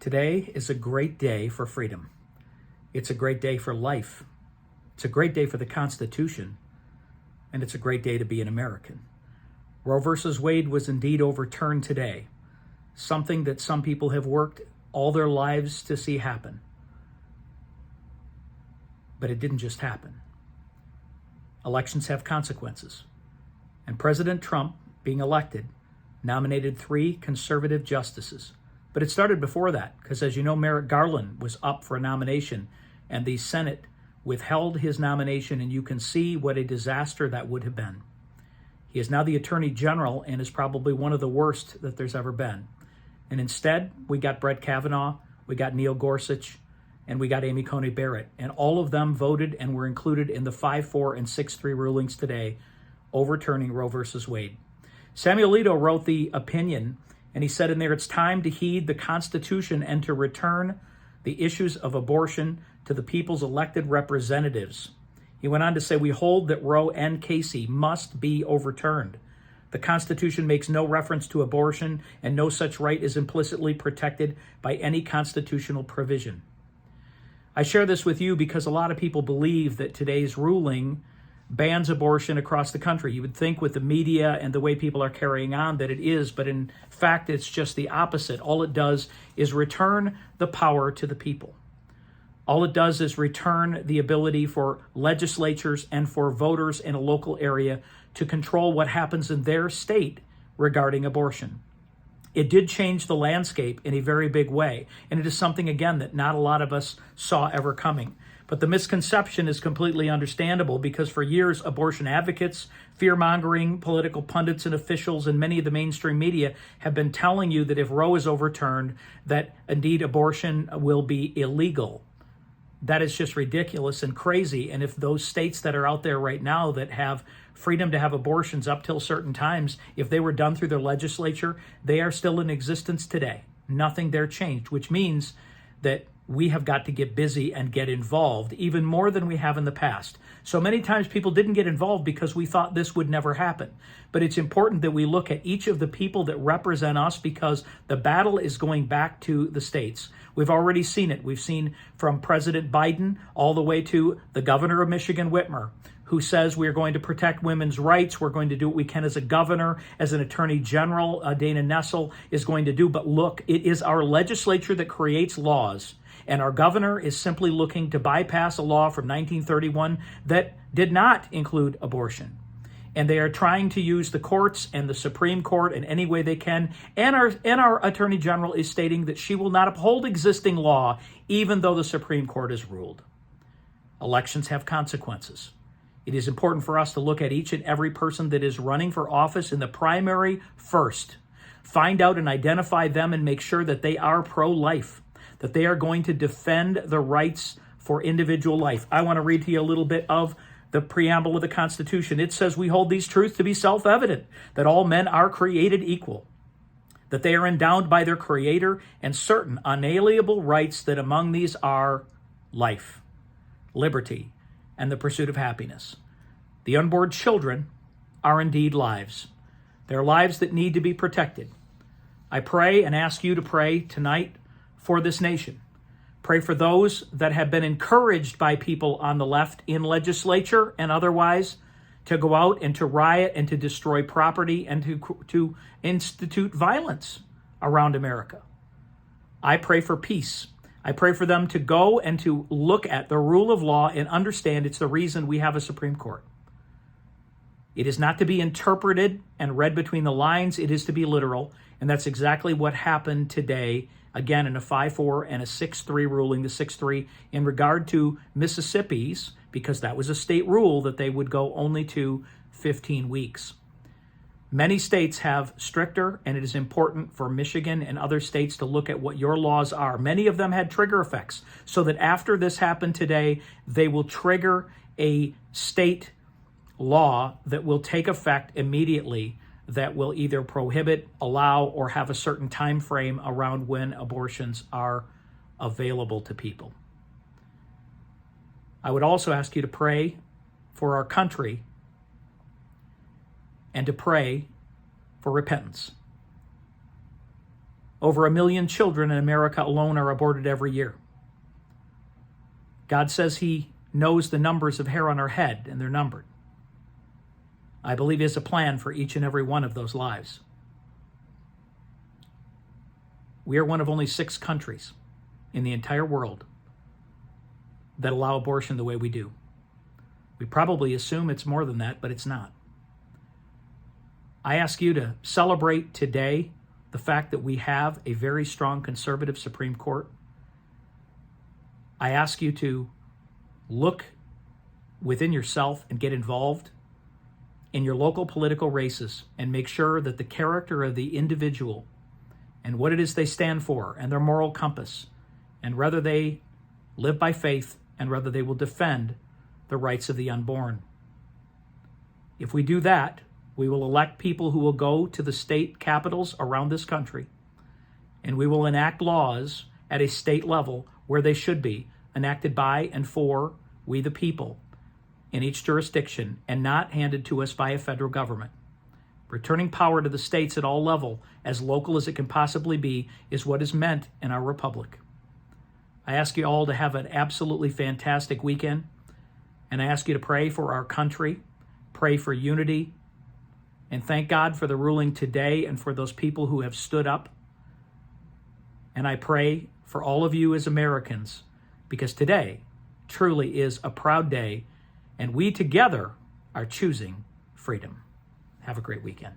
Today is a great day for freedom. It's a great day for life. It's a great day for the Constitution. And it's a great day to be an American. Roe versus Wade was indeed overturned today, something that some people have worked all their lives to see happen. But it didn't just happen. Elections have consequences. And President Trump, being elected, nominated 3 conservative justices. But it started before that, because as you know, Merrick Garland was up for a nomination, and the Senate withheld his nomination, and you can see what a disaster that would have been. He is now the Attorney General and is probably one of the worst that there's ever been. And instead, we got Brett Kavanaugh, we got Neil Gorsuch, and we got Amy Coney Barrett. And all of them voted and were included in the 5-4 and 6-3 rulings today, overturning Roe versus Wade. Samuel Alito wrote the opinion, and he said in there, it's time to heed the Constitution and to return the issues of abortion to the people's elected representatives. He went on to say, we hold that Roe and Casey must be overturned. The Constitution makes no reference to abortion, and no such right is implicitly protected by any constitutional provision. I share this with you because a lot of people believe that today's ruling bans abortion across the country. You would think with the media and the way people are carrying on that it is, but in fact, it's just the opposite. All it does is return the power to the people. All it does is return the ability for legislatures and for voters in a local area to control what happens in their state regarding abortion. It did change the landscape in a very big way, and it is something, again, that not a lot of us saw ever coming. But the misconception is completely understandable because for years, abortion advocates, fear-mongering political pundits and officials and many of the mainstream media have been telling you that if Roe is overturned, that indeed abortion will be illegal. That is just ridiculous and crazy. And if those states that are out there right now that have freedom to have abortions up till certain times, if they were done through their legislature, they are still in existence today. Nothing there changed, which means that we have got to get busy and get involved even more than we have in the past. So many times people didn't get involved because we thought this would never happen. But it's important that we look at each of the people that represent us because the battle is going back to the states. We've already seen it. We've seen from President Biden all the way to the governor of Michigan, Whitmer, who says we're going to protect women's rights. We're going to do what we can as a governor, as an attorney general, Dana Nessel is going to do. But look, it is our legislature that creates laws. And our governor is simply looking to bypass a law from 1931 that did not include abortion. And they are trying to use the courts and the Supreme Court in any way they can. And our Attorney General is stating that she will not uphold existing law, even though the Supreme Court has ruled. Elections have consequences. It is important for us to look at each and every person that is running for office in the primary first. Find out and identify them and make sure that they are pro-life, that they are going to defend the rights for individual life. I want to read to you a little bit of the preamble of the Constitution. It says, we hold these truths to be self-evident, that all men are created equal, that they are endowed by their Creator and certain unalienable rights, that among these are life, liberty, and the pursuit of happiness. The unborn children are indeed lives. They're lives that need to be protected. I pray and ask you to pray tonight for this nation. Pray for those that have been encouraged by people on the left in legislature and otherwise to go out and to riot and to destroy property and to institute violence around America. I pray for peace. I pray for them to go and to look at the rule of law and understand it's the reason we have a Supreme Court. It is not to be interpreted and read between the lines. It is to be literal. And that's exactly what happened today, again, in a 5-4 and a 6-3 ruling, the 6-3 in regard to Mississippi's, because that was a state rule that they would go only to 15 weeks. Many states have stricter, and it is important for Michigan and other states to look at what your laws are. Many of them had trigger effects, so that after this happened today, they will trigger a state law that will take effect immediately that will either prohibit, allow, or have a certain time frame around when abortions are available to people. I would also ask you to pray for our country and to pray for repentance. Over 1 million children in America alone are aborted every year. God says He knows the numbers of hair on our head, and they're numbered. I believe He has a plan for each and every one of those lives. We are one of only 6 countries in the entire world that allow abortion the way we do. We probably assume it's more than that, but it's not. I ask you to celebrate today the fact that we have a very strong conservative Supreme Court. I ask you to look within yourself and get involved in your local political races and make sure that the character of the individual and what it is they stand for and their moral compass, and whether they live by faith and whether they will defend the rights of the unborn. If we do that, we will elect people who will go to the state capitals around this country, and we will enact laws at a state level where they should be enacted by and for we the people in each jurisdiction, and not handed to us by a federal government. Returning power to the states at all levels, as local as it can possibly be, is what is meant in our republic. I ask you all to have an absolutely fantastic weekend, and I ask you to pray for our country, pray for unity, and thank God for the ruling today and for those people who have stood up. And I pray for all of you as Americans, because today truly is a proud day, and we together are choosing freedom. Have a great weekend.